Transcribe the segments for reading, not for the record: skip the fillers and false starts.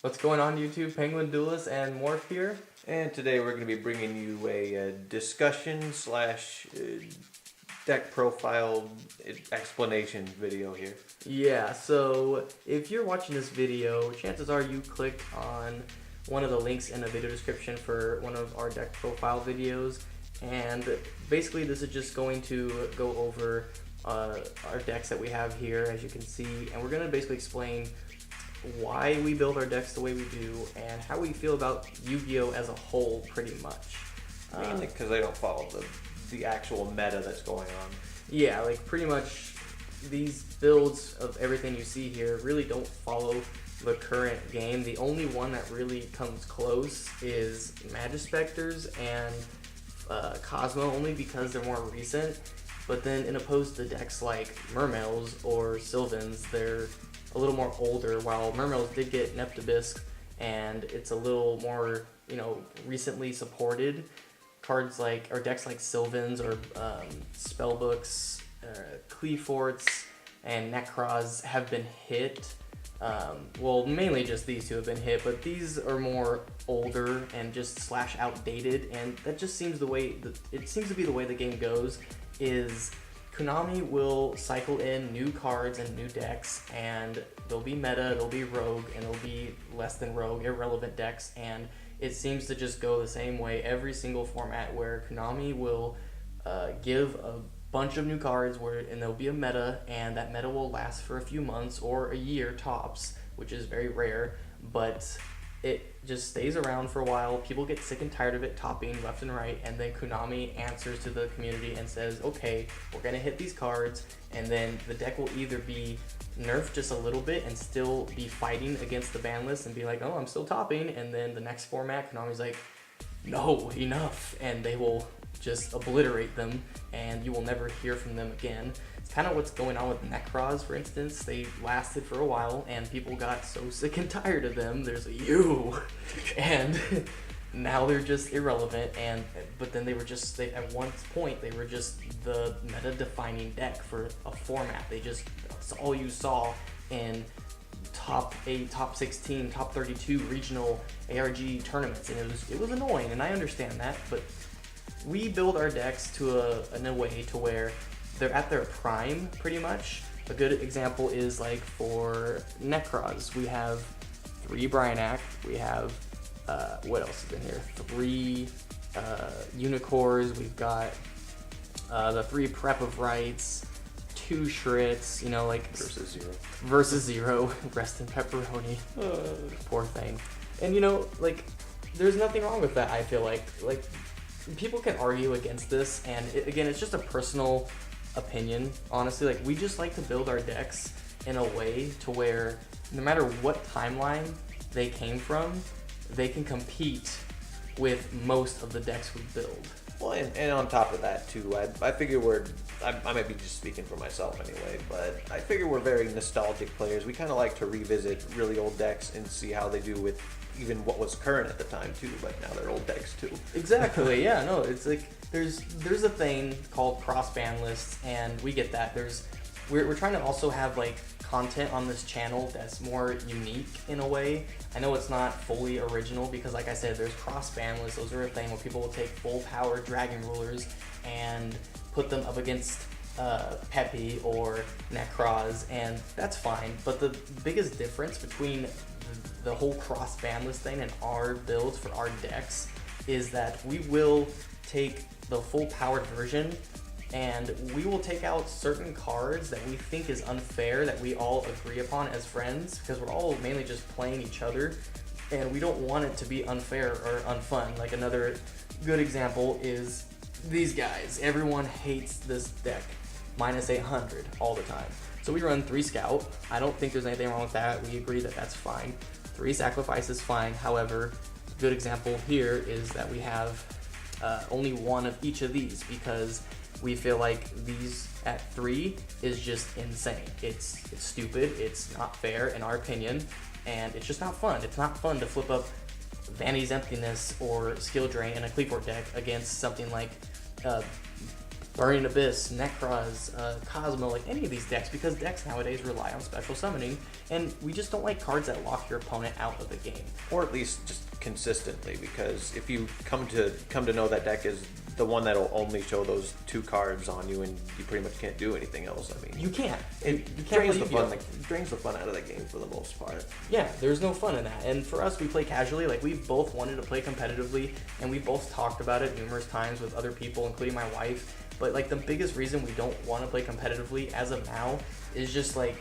What's going on YouTube? Penguin Duelist and Morph here. And today we're going to be bringing you a discussion slash deck profile explanation video here. Yeah, so if you're watching this video, chances are you clicked on one of the links in the video description for one of our deck profile videos. And basically this is just going to go over our decks that we have here, as you can see. And we're going to basically explain why we build our decks the way we do and how we feel about Yu-Gi-Oh as a whole, pretty much. Mainly because they don't follow the actual meta that's going on. Yeah, like pretty much these builds of everything you see here really don't follow the current game. The only one that really comes close is Magispectors and Cosmo, only because they're more recent. But then in opposed to decks like Mermails or Sylvans, they're a little more older, while Mermails did get Neptibisc and it's a little more, recently supported. Cards like, or decks like Sylvans or Spellbooks, Cleaforts, and Necros have been hit. Well, mainly just these two have been hit, but these are more older and just slash outdated, and that just seems it seems to be the way the game goes, is Konami will cycle in new cards and new decks, and they'll be meta, they'll be rogue, and they'll be less than rogue, irrelevant decks, and it seems to just go the same way every single format, where Konami will give a bunch of new cards and there'll be a meta, and that meta will last for a few months or a year tops, which is very rare, but it just stays around for a while. People get sick and tired of it topping left and right, and then Konami answers to the community and says, okay, we're gonna hit these cards, and then the deck will either be nerfed just a little bit and still be fighting against the ban list and be like, oh, I'm still topping, and then the next format, Konami's like, no, enough, and they will just obliterate them, and you will never hear from them again. It's kind of what's going on with Necros, for instance. They lasted for a while, and people got so sick and tired of them. There's a you, and now they're just irrelevant. But then at one point they were just the meta-defining deck for a format. That's all you saw in top 8, top 16, top 32 regional ARG tournaments, and it was annoying, and I understand that, but we build our decks in a way to where they're at their prime, pretty much. A good example is like for Necros, we have 3 Bryanak, we have, what else is in here? 3 Unicors, we've got the 3 Prep of Rights, 2 Shrits, versus zero, rest in pepperoni, poor thing. And there's nothing wrong with that, I feel like people can argue against this, and again, it's just a personal opinion, honestly. Like, we just like to build our decks in a way to where no matter what timeline they came from, they can compete with most of the decks we build. Well, and on top of that too, I figure I might be just speaking for myself anyway, but I figure we're very nostalgic players. We kind of like to revisit really old decks and see how they do with even what was current at the time too, but now they're old decks too. Exactly, yeah, no, it's like there's a thing called cross ban lists, and we get that. We're trying to also have like content on this channel that's more unique in a way. I know it's not fully original because, like I said, there's cross ban lists. Those are a thing where people will take full power dragon rulers and put them up against Peppy or Necros, and that's fine. But the biggest difference between the whole cross ban list thing and our builds for our decks is that we will take the full powered version, and we will take out certain cards that we think is unfair, that we all agree upon as friends, because we're all mainly just playing each other, and we don't want it to be unfair or unfun. Like, another good example is these guys. Everyone hates this deck, minus 800 all the time. So we run 3 Scout. I don't think there's anything wrong with that. We agree that that's fine. 3 Sacrifice is fine. However, a good example here is that we have only one of each of these, because we feel like these at 3 is just insane. It's stupid, it's not fair in our opinion, and it's just not fun. It's not fun to flip up Vanity's Emptiness or Skill Drain in a Cleafort deck against something like Burning Abyss, Necroz, Cosmo, like any of these decks, because decks nowadays rely on special summoning, and we just don't like cards that lock your opponent out of the game. Or at least just consistently, because if you come to know that deck is the one that'll only show those 2 cards on you, and you pretty much can't do anything else. I mean, You can't. it You can't drains the leave fun. you. Drains the fun out of the game for the most part. Yeah, there's no fun in that. And for us, we play casually. Like, we've both wanted to play competitively, and we've both talked about it numerous times with other people, including my wife. But, like, the biggest reason we don't want to play competitively as of now is just, like,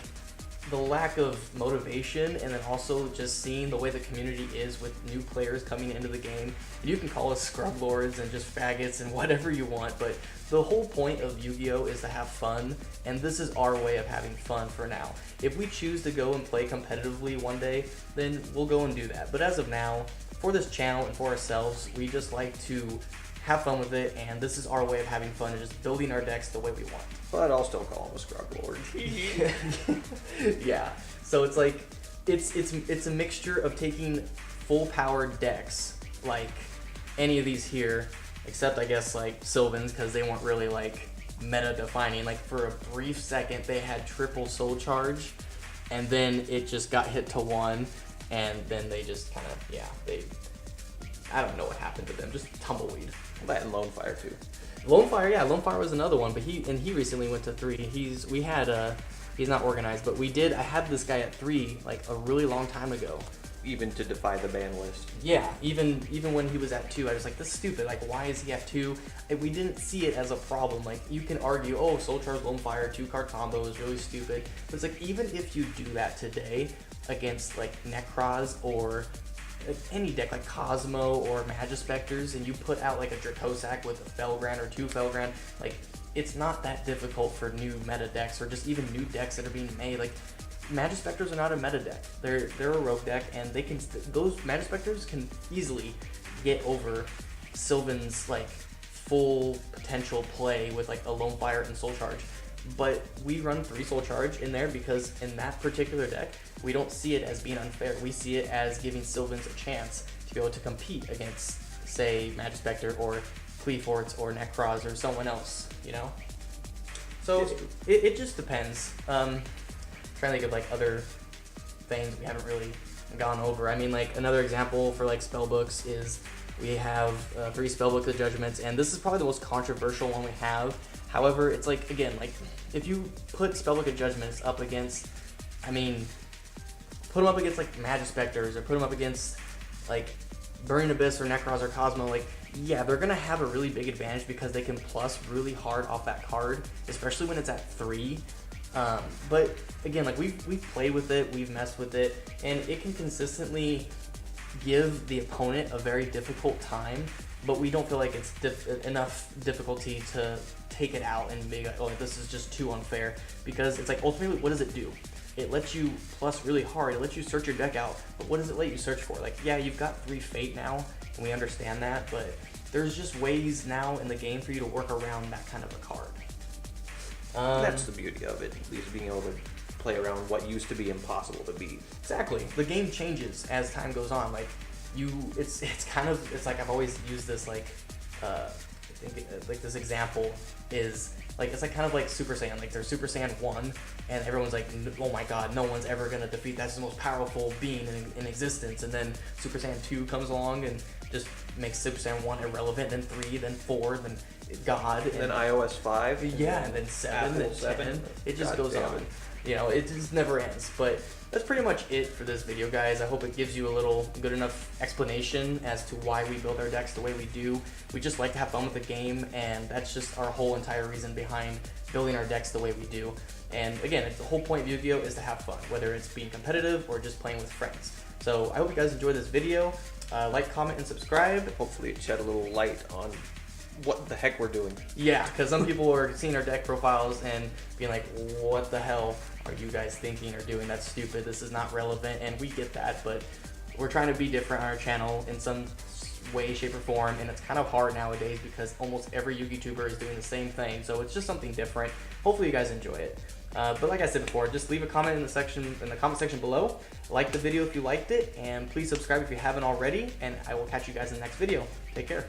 the lack of motivation, and then also just seeing the way the community is with new players coming into the game. And you can call us scrub lords and just faggots and whatever you want, but the whole point of Yu-Gi-Oh is to have fun, and this is our way of having fun for now. If we choose to go and play competitively one day, then we'll go and do that. But as of now, for this channel and for ourselves, we just like to have fun with it, and this is our way of having fun and just building our decks the way we want. But I'll still call him a scrub lord. Yeah. So it's like it's a mixture of taking full powered decks like any of these here, except I guess like Sylvan's, because they weren't really like meta defining. Like for a brief second they had triple soul charge, and then it just got hit to 1, and then they just kind of I don't know what happened to them, just tumbleweed. That and Lone Fire too. Lone Fire was another one, but he recently went to 3. He's not organized, but I had this guy at 3 like a really long time ago. Even to defy the ban list. Yeah, even when he was at 2, I was like, this is stupid. Like, why is he at 2? And we didn't see it as a problem. Like, you can argue, oh, Soul Charge Lone Fire 2-card combo is really stupid. But it's like, even if you do that today against like Necroz or any deck like Cosmo or Magispectors, and you put out like a Dracosac with a Felgrand or 2 Felgrand, like, it's not that difficult for new meta decks or just even new decks that are being made. Like, Magispectors are not a meta deck. They're a rogue deck, and those Magispectors can easily get over Sylvan's like full potential play with like a Lone Fire and Soul Charge. But we run 3 Soul Charge in there because in that particular deck, we don't see it as being unfair. We see it as giving Sylvans a chance to be able to compete against, say, Magispector or Cleaforts or Necroz or someone else, you know? So it just depends. Trying to think of like other things we haven't really gone over. I mean, like another example for like spellbooks is we have 3 Spellbook of Judgments, and this is probably the most controversial one we have. However, it's like, again, like if you put Spellbook of Judgments up against, I mean, put them up against like Magispectors or put them up against like Burning Abyss or Necroz or Cosmo, like, yeah, they're gonna have a really big advantage because they can plus really hard off that card, especially when it's at 3. But again, like we've played with it, we've messed with it, and it can consistently give the opponent a very difficult time, but we don't feel like it's enough difficulty to take it out and be like, oh, this is just too unfair, because it's like, ultimately, what does it do? It lets you plus really hard, it lets you search your deck out, but what does it let you search for? Like, yeah, you've got 3 Fate now, and we understand that, but there's just ways now in the game for you to work around that kind of a card. That's the beauty of it, at least being able to play around what used to be impossible to beat. Exactly. The game changes as time goes on. Like, it's like I've always used this like I think like this example is like, it's like kind of like Super Saiyan. Like, there's Super Saiyan 1, and everyone's like, oh my god, no one's ever gonna defeat, that's the most powerful being in existence. And then Super Saiyan 2 comes along and just makes Super Saiyan 1 irrelevant, then 3, then 4, then God, and then iOS 5. Yeah, and then 7, then 10. It just goes on. You know, it just never ends. But that's pretty much it for this video, guys. I hope it gives you a little good enough explanation as to why we build our decks the way we do. We just like to have fun with the game, and that's just our whole entire reason behind building our decks the way we do. And again, the whole point of Yu-Gi-Oh is to have fun, whether it's being competitive or just playing with friends. So I hope you guys enjoyed this video. Like, comment, and subscribe. Hopefully it shed a little light on what the heck we're doing. Yeah, because some people are seeing our deck profiles and being like, what the hell are you guys thinking or doing? That's stupid, this is not relevant, and we get that, but we're trying to be different on our channel in some way, shape, or form, and it's kind of hard nowadays because almost every Yu-Gi-Tuber is doing the same thing, so it's just something different. Hopefully you guys enjoy it. But like I said before, just leave a comment in the comment section below. Like the video if you liked it, and please subscribe if you haven't already, and I will catch you guys in the next video. Take care.